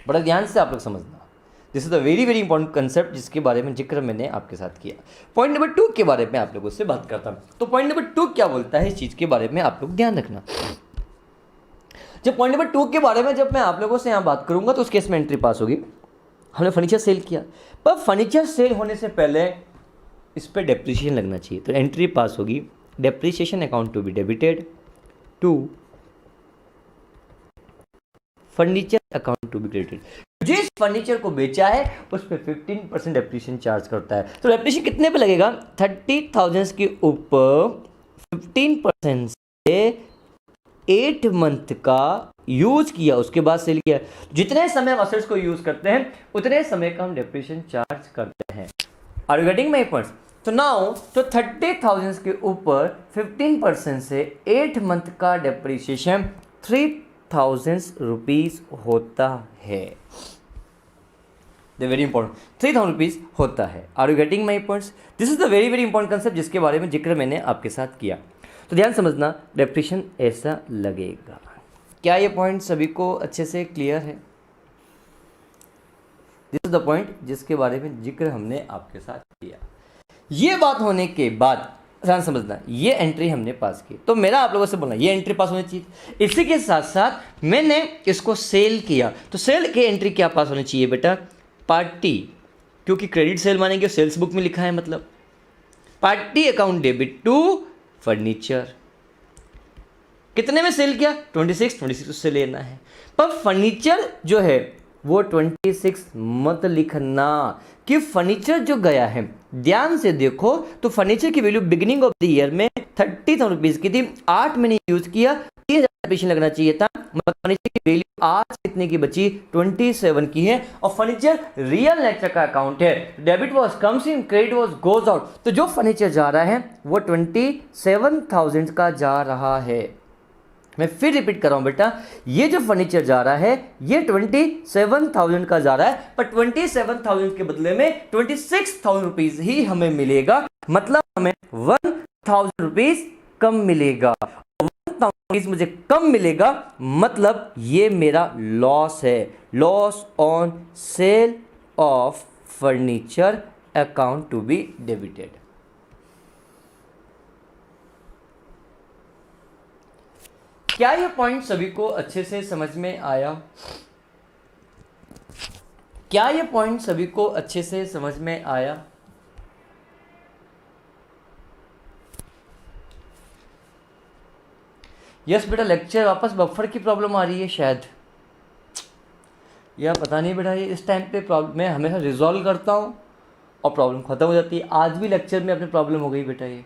बड़ा ध्यान से आप लोग समझना। This is the very very important concept जिसके बारे में जिक्र मैंने आपके साथ किया। पॉइंट नंबर 2 के बारे में आप लोगों से बात करता हूं। तो पॉइंट नंबर 2 क्या बोलता है, इस चीज के बारे में आप लोग ध्यान रखना। जब पॉइंट नंबर 2 के बारे में जब मैं आप लोगों से यहाँ बात करूंगा तो उस केस में एंट्री पास होगी। हमने फर्नीचर सेल किया, पर फर्नीचर सेल होने से पहले इस पर डेप्रिसिएशन लगना चाहिए, तो एंट्री पास होगी depreciation account to be debited to furniture account to be credited. जिस फर्नीचर को बेचा है उस पर 15% डेप्रिसिएशन चार्ज करता है। तो डेप्रिसिएशन कितने पे लगेगा? 30,000 के ऊपर 15% से 8 मंथ का यूज किया, उसके बाद सेल किया। जितने समय हम असेट्स को यूज करते हैं उतने समय का हम डेप्रिसिएशन चार्ज करते हैं। Are you getting my points? तो नाउ तो 30,000 के ऊपर 15% से 8 मंथ का डेप्रिसिएशन 3,000 रुपीज होता है। वेरी इंपॉर्टेंट, 3,000 रुपीज होता है। Are you getting my points? This is the very very important concept जिसके बारे में जिक्र मैंने आपके साथ किया। तो ध्यान समझना, डेप्रिसिएशन ऐसा लगेगा। क्या ये पॉइंट सभी को अच्छे से क्लियर है? दिस इज द पॉइंट जिसके बारे में जिक्र हमने आपके साथ किया। ये बात होने के बाद ध्यान समझना, ये एंट्री हमने पास की, तो मेरा आप लोगों से बोलना ये एंट्री पास होनी चाहिए। इसी के साथ साथ मैंने इसको सेल किया, तो सेल की एंट्री क्या पास होनी चाहिए बेटा? पार्टी, क्योंकि क्रेडिट सेल मानेंगे सेल्स बुक में लिखा है, मतलब party account debit to furniture. कितने में सेल किया? 26 उससे लेना है, पर फर्नीचर जो है वो 26 मत लिखना कि फर्नीचर जो गया है। ध्यान से देखो तो फर्नीचर की value beginning of the year में 30,000 रुपीज की थी, 8 महीने यूज किया, 3,000 लगना चाहिए था, मतलब फर्नीचर की वैल्यू आज कितने की बची? 27 की है। और फर्नीचर रियल नेचर का अकाउंट है, debit was comes in, credit was goes out. तो जो फर्नीचर जा रहा है वो 27,000 का जा रहा है। मैं फिर रिपीट कर रहा हूं बेटा, ये जो फर्नीचर जा रहा है ये 27,000 का जा रहा है, पर 27,000 के बदले में 26,000 रुपीज ही हमें मिलेगा, मतलब हमें 1,000 रुपीज कम मिलेगा। 1,000 रुपीज मुझे कम मिलेगा, मतलब ये मेरा लॉस है, loss on sale of furniture account to be debited. क्या ये पॉइंट सभी को अच्छे से समझ में आया? क्या ये पॉइंट सभी को अच्छे से समझ में आया? यस बेटा, लेक्चर वापस बफर की प्रॉब्लम आ रही है शायद, या पता नहीं बेटा। ये इस टाइम पे प्रॉब्लम मैं हमेशा रिजॉल्व करता हूँ और प्रॉब्लम खत्म हो जाती है। आज भी लेक्चर में अपनी प्रॉब्लम हो गई बेटा ये।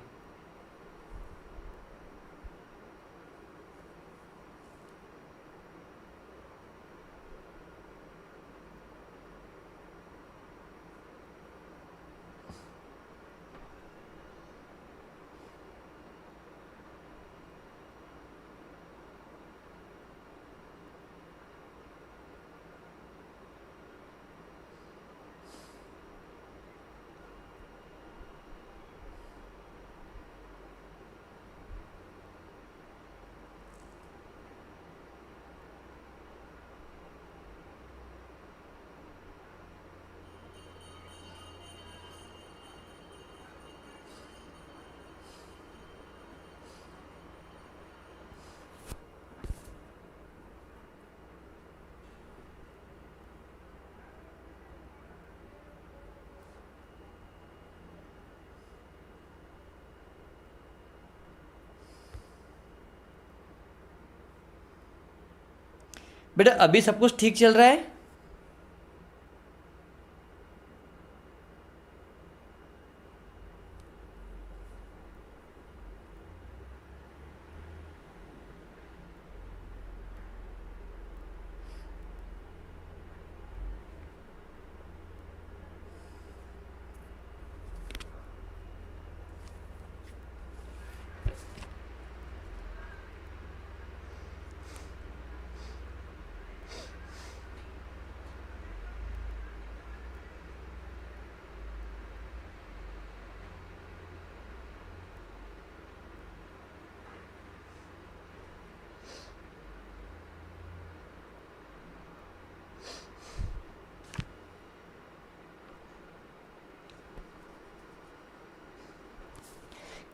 बेटा अभी सब कुछ ठीक चल रहा है?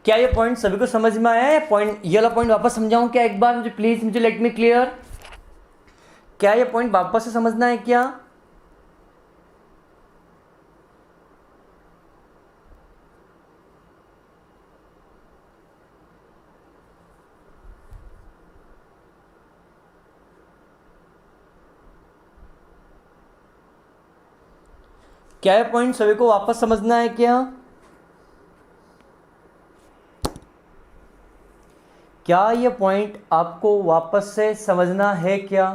क्या ये पॉइंट सभी को समझ में आया है? पॉइंट ये वाला पॉइंट वापस समझाऊं क्या एक बार? मुझे प्लीज, मुझे लेट मी क्लियर। क्या ये पॉइंट वापस से समझना है क्या? क्या ये पॉइंट सभी को वापस समझना है क्या? क्या ये पॉइंट आपको वापस से समझना है क्या?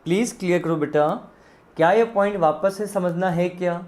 प्लीज क्लियर करो बेटा। क्या ये पॉइंट वापस से समझना है क्या?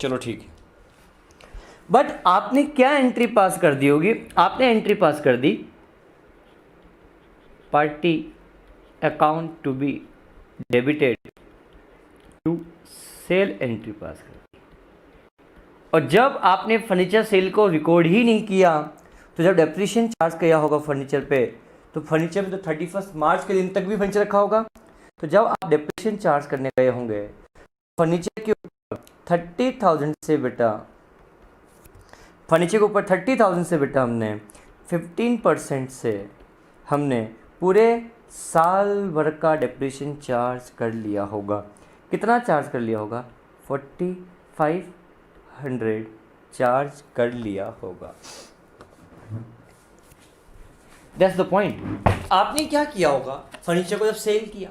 चलो ठीक है। बट आपने क्या एंट्री पास कर दी होगी? आपने एंट्री पास कर दी party account to be debited to sale, entry pass कर दी। और जब आपने फर्नीचर सेल को रिकॉर्ड ही नहीं किया, तो जब डेप्रिसिएशन चार्ज किया होगा फर्नीचर पे, तो फर्नीचर में तो 31 मार्च के दिन तक भी फर्नीचर रखा होगा। तो जब आप डेप्रिसिएशन चार्ज करने गए होंगे फर्नीचर के ऊपर 30,000 से बेटा, फर्नीचर के ऊपर 30,000 से बेटा हमने 15% से हमने पूरे साल भर का डेप्रिसिएशन चार्ज कर लिया होगा। कितना चार्ज कर लिया होगा? 4500 चार्ज कर लिया होगा। That's the point. आपने क्या किया होगा? फर्नीचर को जब सेल किया,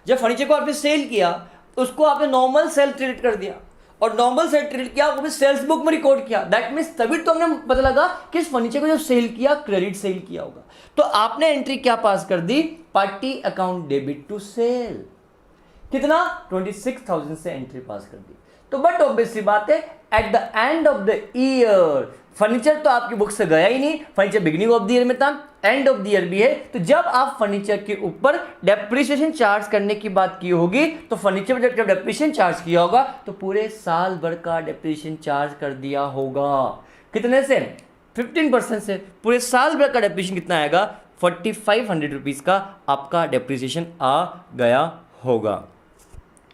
जब फर्नीचर को आपने सेल किया, उसको आपने नॉर्मल सेल ट्रीट कर दिया, और नॉर्मल सेल ट्रीट किया, वो भी सेल्स बुक में रिकॉर्ड किया। दैट मीन्स तभी तो हमने पता लगा कि इस फर्नीचर को जब सेल किया, क्रेडिट सेल किया होगा। तो आपने एंट्री क्या पास कर दी? Party account debit to sale. कितना? 26,000 से एंट्री पास कर दी। तो बट ऑब्वियसली बात है, at the end of the year furniture तो आपकी बुक से गया ही नहीं, furniture beginning of the year में था, एंड ऑफ द ईयर भी है। तो जब आप फर्नीचर के ऊपर डेप्रिसिएशन चार्ज करने की बात की होगी, तो फर्नीचर में जब डेप्रिसिएशन चार्ज किया होगा, तो पूरे साल भर का डेप्रिसिएशन चार्ज कर दिया होगा। कितने से? 15% से। पूरे साल भर का डेप्रिसिएशन कितना आएगा? 4500 रुपीज का आपका डेप्रिसिएशन आ गया होगा।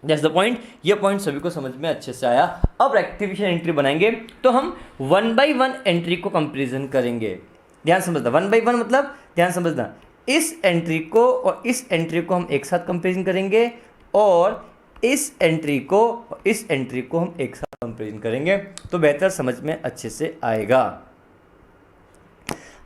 That's the point. ये पॉइंट सभी को समझ में अच्छे से आया। अब रेक्टिफिकेशन एंट्री बनाएंगे, तो हम 1 by 1 एंट्री को कंपेरिजन करेंगे। ध्यान समझना, 1 by 1 मतलब ध्यान समझना, इस एंट्री को और इस एंट्री को हम एक साथ कंपेरिजन करेंगे, और इस एंट्री को और इस एंट्री को हम एक साथ कंपेरिजन करेंगे, तो बेहतर समझ में अच्छे से आएगा।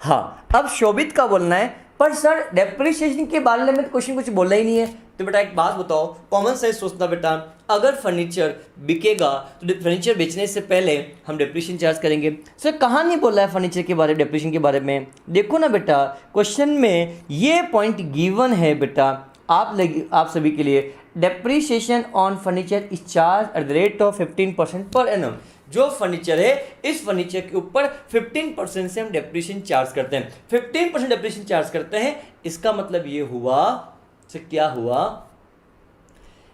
हाँ, अब शोभित का बोलना है, पर सर डेप्रिसिएशन के बारे में क्वेश्चन कुछ बोला ही नहीं है। तो बेटा एक बात बताओ, कॉमन सेंस सोचना बेटा, अगर फर्नीचर बिकेगा तो फर्नीचर बेचने से पहले हम डेप्रिसिएशन चार्ज करेंगे। सर कहाँ नहीं बोला है फर्नीचर के बारे में, डेप्रिसिएशन के बारे में? देखो ना बेटा, क्वेश्चन में ये पॉइंट गिवन है बेटा आप सभी के लिए। Depreciation on furniture is charge at the rate of 15% per annum. जो फर्नीचर है, इस फर्नीचर के ऊपर 15% से हम डेप्रिसिएशन चार्ज करते हैं। 15% डेप्रिसिएशन चार्ज करते हैं, इसका मतलब ये हुआ, क्या हुआ?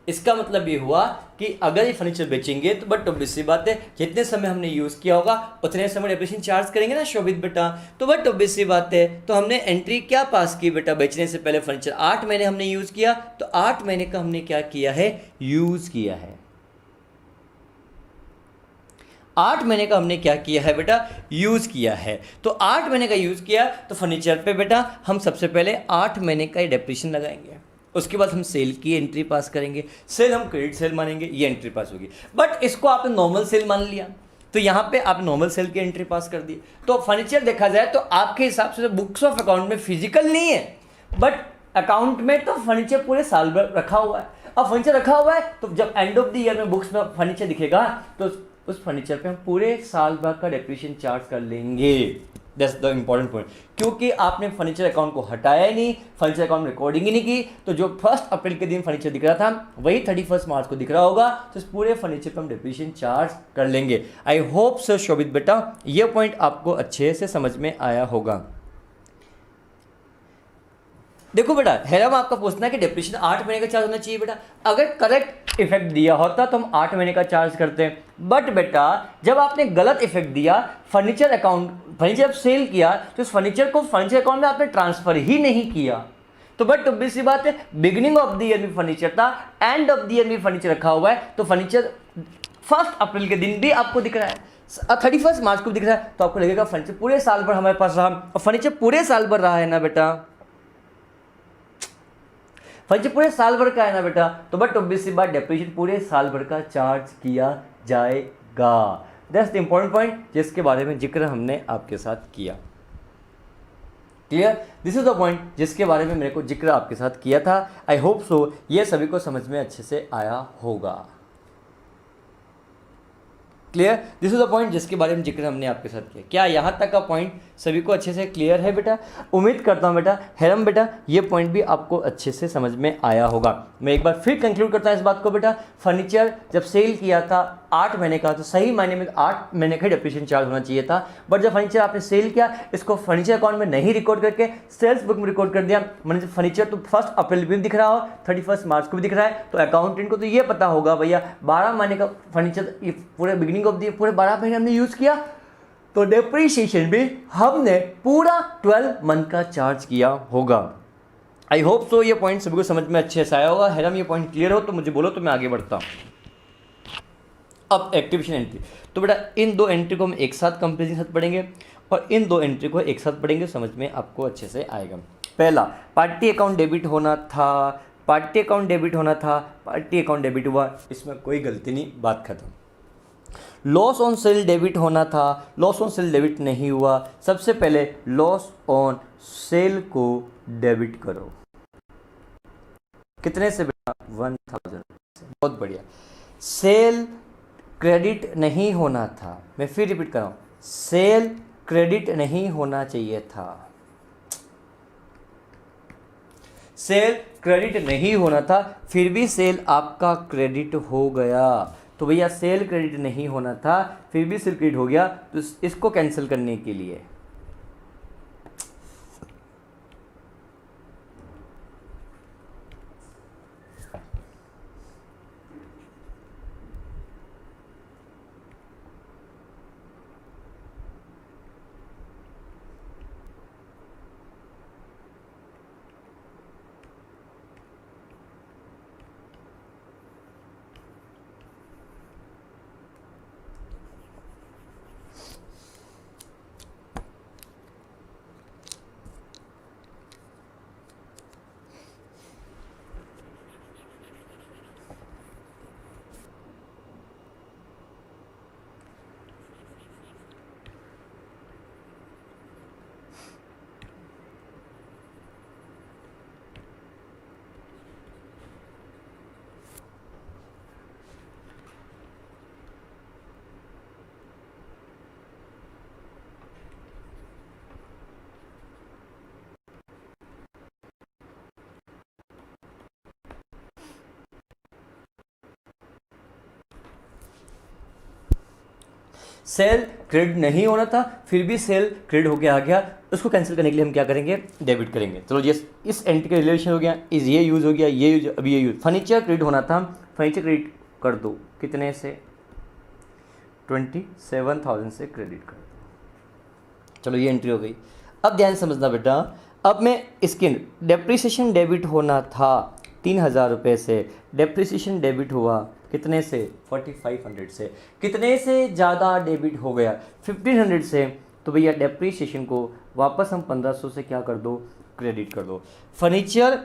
इसका मतलब ये हुआ कि अगर ये फर्नीचर बेचेंगे तो बट ऑब्वियस सी बात है जितने समय हमने यूज़ किया होगा उतने समय डेप्रिसिएशन चार्ज करेंगे ना शोभित बेटा। तो बट ऑब्वियस सी बात है, तो हमने एंट्री क्या पास की बेटा, बेचने से पहले फर्नीचर 8 महीने हमने यूज़ किया, तो 8 महीने का हमने क्या किया है, यूज़ किया है। 8 महीने का हमने क्या किया है बेटा, यूज़ किया है। तो 8 महीने का यूज़ किया तो फर्नीचर पे बेटा हम सबसे पहले 8 महीने का डेप्रिसिएशन लगाएंगे, उसके बाद हम सेल की एंट्री पास करेंगे, सेल हम क्रेडिट सेल मानेंगे, ये एंट्री पास होगी। बट इसको आपने नॉर्मल सेल मान लिया, तो यहाँ पे आप नॉर्मल सेल की एंट्री पास कर दी। तो फर्नीचर देखा जाए तो आपके हिसाब से बुक्स ऑफ अकाउंट में फिजिकल नहीं है, बट अकाउंट में तो फर्नीचर पूरे साल भर रखा हुआ है। अब फर्नीचर रखा हुआ है तो जब एंड ऑफ द ईयर में बुक्स में फर्नीचर दिखेगा तो उस फर्नीचर पे हम पूरे साल भर का डेप्रिसिएशन चार्ज कर लेंगे। दैट्स द इम्पॉर्टेंट पॉइंट, क्योंकि आपने फर्नीचर अकाउंट को हटाया ही नहीं, फर्नीचर अकाउंट में रिकॉर्डिंग ही नहीं की, तो जो 1 अप्रैल के दिन फर्नीचर दिख रहा था वही 31 मार्च को दिख रहा होगा, तो इस पूरे फर्नीचर पर हम डेप्रिसिएशन चार्ज कर लेंगे। आई होप सो शोभित बेटा ये पॉइंट आपको अच्छे से समझ में आया होगा। देखो बेटा हेरम आपका पूछना है कि डेप्रिसिएशन 8 महीने का चार्ज होना चाहिए बेटा, अगर करेक्ट इफेक्ट दिया होता तो हम 8 महीने का चार्ज करते हैं। बट बेटा जब आपने गलत इफेक्ट दिया, फर्नीचर जब सेल किया तो इस फर्नीचर को फर्नीचर अकाउंट में आपने ट्रांसफर ही नहीं किया, तो बट ऑब्वियस सी बात है बिगिनिंग ऑफ द ईयर में फर्नीचर था, एंड ऑफ द ईयर में फर्नीचर रखा हुआ है, तो फर्नीचर 1 अप्रैल के दिन भी आपको दिख रहा है, 31 मार्च को दिख रहा है, तो आपको लगेगा फर्नीचर पूरे साल भर हमारे पास रहा, और फर्नीचर पूरे साल भर रहा है ना बेटा, फर्नीचर पूरे साल भर का है ना बेटा, तो बट ऑब्वियस सी बात डेप्रिसिएशन पूरे साल भर का चार्ज किया जाएगा। दैट्स द इंपॉर्टेंट पॉइंट जिसके बारे में जिक्र हमने आपके साथ किया। Clear, this is the point जिसके बारे में मेरे को जिक्र आपके साथ किया था। आई होप सो ये सभी को समझ में अच्छे से आया होगा। Clear, this is the point जिसके बारे में जिक्र हमने आपके साथ किया। क्या यहाँ तक का पॉइंट सभी को अच्छे से क्लियर है बेटा? उम्मीद करता हूँ बेटा हेरम बेटा ये पॉइंट भी आपको अच्छे से समझ में आया होगा। मैं एक बार फिर कंक्लूड करता हूँ इस बात को बेटा, फर्नीचर जब सेल किया था 8 महीने का, तो सही मायने में 8 महीने का डेप्रिसिएशन चार्ज होना चाहिए था। बट जब फर्नीचर आपने सेल किया, इसको फर्नीचर अकाउंट में नहीं रिकॉर्ड करके सेल्स बुक में रिकॉर्ड कर दिया, मैंने फर्नीचर तो 1 अप्रैल भी दिख रहा हो, 31 मार्च को भी दिख रहा है, तो अकाउंटेंट को तो ये पता होगा भैया 12 महीने का फर्नीचर पूरे बिगिनिंग ऑफ द पूरे 12 महीने हमने यूज़ किया, तो डेप्रिसिएशन भी हमने पूरा 12 मंथ का चार्ज किया होगा। आई होप सो ये पॉइंट सभी को समझ में अच्छे से आया होगा। हेरम ये पॉइंट क्लियर हो तो मुझे बोलो तो मैं आगे बढ़ता हूँ। अब एक्टिवेशन एंट्री, तो बेटा इन 2 एंट्री को हम एक साथ कंपेरिजन के साथ पढ़ेंगे और इन 2 एंट्री को एक साथ पढ़ेंगे, समझ में आपको अच्छे से आएगा। पहला पार्टी अकाउंट डेबिट होना था, पार्टी अकाउंट डेबिट होना था, पार्टी अकाउंट डेबिट हुआ, इसमें कोई गलती नहीं, बात खत्म। लॉस ऑन सेल डेबिट होना था, लॉस ऑन सेल डेबिट नहीं हुआ, सबसे पहले लॉस ऑन सेल को डेबिट करो, कितने से बेटा 1000, बहुत बढ़िया। सेल क्रेडिट नहीं होना था, मैं फिर रिपीट कर रहा हूँ, सेल क्रेडिट नहीं होना चाहिए था, सेल क्रेडिट नहीं होना था, फिर भी सेल आपका क्रेडिट हो गया, तो भैया सेल क्रेडिट नहीं होना था फिर भी सेल क्रेडिट हो गया, तो इसको कैंसिल करने के लिए सेल क्रेडिट नहीं होना था, फिर भी सेल क्रेडिट होके आ गया, उसको कैंसिल करने के लिए हम क्या करेंगे, डेबिट करेंगे। चलो ये इस एंट्री का रिलेशन हो गया, इस ये यूज़ हो गया, ये यूज, अभी ये यूज। फर्नीचर क्रेडिट होना था, फर्नीचर क्रेडिट कर दो, कितने से, 27,000 से क्रेडिट कर दो। चलो ये एंट्री हो गई। अब ध्यान समझना बेटा, अब मैं इसके डेप्रिसिएशन डेबिट होना था 3,000 रुपये से, डेप्रिसिएशन डेबिट हुआ कितने से, 4,500 से। कितने से ज़्यादा डेबिट हो गया, 1,500 से, तो भैया डेप्रिसिएशन को वापस हम 1,500 से क्या कर दो, क्रेडिट कर दो। फर्नीचर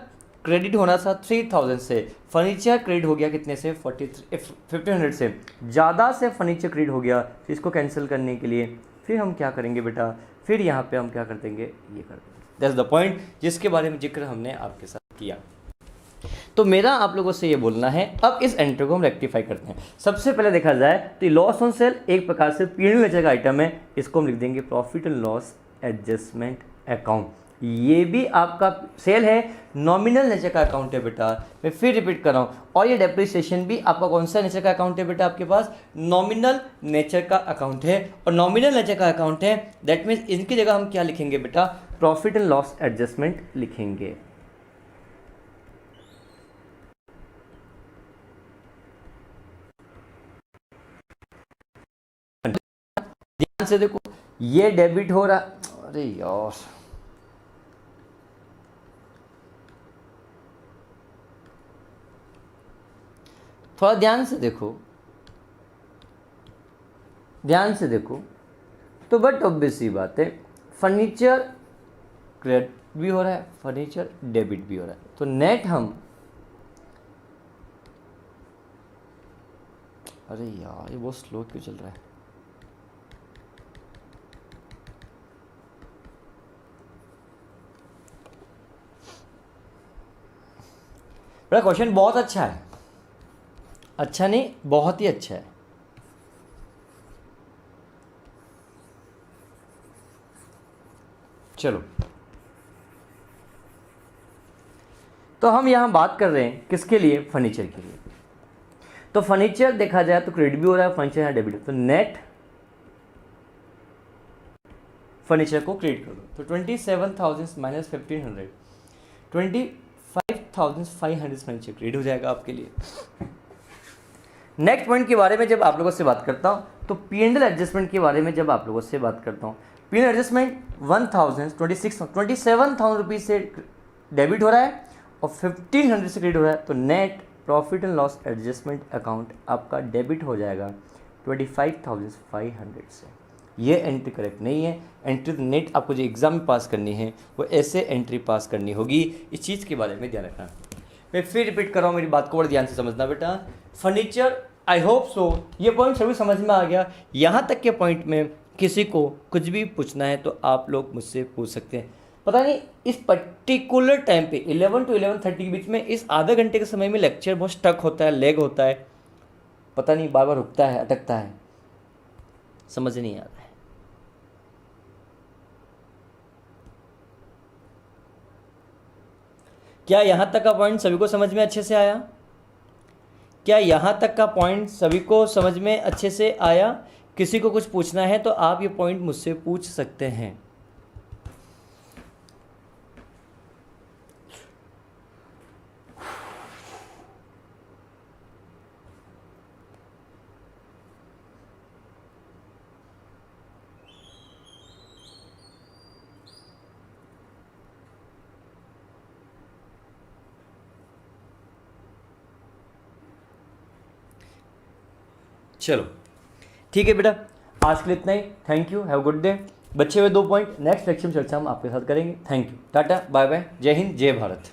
क्रेडिट होना था 3,000 से, फर्नीचर क्रेडिट हो गया कितने से, 1,500 से। ज़्यादा से फर्नीचर क्रेडिट हो गया, तो इसको कैंसिल करने के लिए फिर हम क्या करेंगे बेटा, फिर यहाँ पे हम क्या कर देंगे, ये कर देंगे। दैट्स द पॉइंट जिसके बारे में जिक्र हमने आपके साथ किया। तो मेरा आप लोगों से ये बोलना है, अब इस एंट्री को हम रेक्टिफाई करते हैं। सबसे पहले देखा जाए तो लॉस ऑन सेल एक प्रकार से पीएनएल नेचर का आइटम है, इसको हम लिख देंगे profit and loss adjustment account. ये भी आपका सेल है, नॉमिनल नेचर का अकाउंट है बेटा, मैं फिर रिपीट कर रहा हूँ। और ये डेप्रिसिएशन भी आपका कौन सा नेचर का अकाउंट है बेटा, आपके पास नॉमिनल नेचर का अकाउंट है, और नॉमिनल नेचर का अकाउंट है, दैट मीन्स इनकी जगह हम क्या लिखेंगे बेटा, प्रॉफिट एंड लॉस एडजस्टमेंट लिखेंगे। ध्यान से देखो, ये डेबिट हो रहा, अरे यार थोड़ा ध्यान से देखो, ध्यान से देखो, तो बट ऑब्वियस सी बात है, फर्नीचर क्रेडिट भी हो रहा है, फर्नीचर डेबिट भी हो रहा है, तो नेट हम, अरे यार ये बहुत स्लो क्यों चल रहा है, बड़ा क्वेश्चन बहुत अच्छा है, अच्छा नहीं बहुत ही अच्छा है। चलो तो हम यहां बात कर रहे हैं किसके लिए, फर्नीचर के लिए। तो फर्नीचर देखा जाए तो क्रेडिट भी हो रहा है, फर्नीचर यहां डेबिट, तो नेट फर्नीचर को क्रेडिट कर दो, तो 27,000 माइनस 1,500, 25,500 फर्नीचर क्रेडिट हो जाएगा आपके लिए। नेक्स्ट पॉइंट के बारे में जब आप लोगों से बात करता हूँ, तो पीएनएल एडजस्टमेंट के बारे में जब आप लोगों से बात करता हूँ, पीएनएल एडजस्टमेंट 27,000 रुपीज़ से डेबिट हो रहा है और 1,500 से क्रेडिट हो रहा है, तो net profit and loss adjustment account आपका डेबिट हो जाएगा 25,500 से। ये एंट्री करेक्ट नहीं है। एंट्री नेट आपको जो एग्ज़ाम में पास करनी है वो ऐसे एंट्री पास करनी होगी, इस चीज़ के बारे में ध्यान रखना। मैं फिर रिपीट कर रहा हूँ, मेरी बात को बड़े ध्यान से समझना बेटा। फर्नीचर, आई होप सो ये पॉइंट सभी समझ में आ गया। यहाँ तक के पॉइंट में किसी को कुछ भी पूछना है तो आप लोग मुझसे पूछ सकते हैं। पता नहीं इस पर्टिकुलर टाइम पे 11 to 11:30 के बीच में इस आधे घंटे के समय में लेक्चर बहुत स्टक होता है, लेग होता है, पता नहीं बार बार रुकता है, अटकता है, समझ नहीं आता है। क्या यहाँ तक का पॉइंट सभी को समझ में अच्छे से आया? क्या यहाँ तक का पॉइंट सभी को समझ में अच्छे से आया? किसी को कुछ पूछना है तो आप ये पॉइंट मुझसे पूछ सकते हैं। चलो ठीक है बेटा, आज के लिए इतना ही। Thank you, have good day. बचे हुए 2 पॉइंट नेक्स्ट लेक्चर में चर्चा हम आपके साथ करेंगे। Thank you, tata, bye bye, जय हिंद, जय भारत।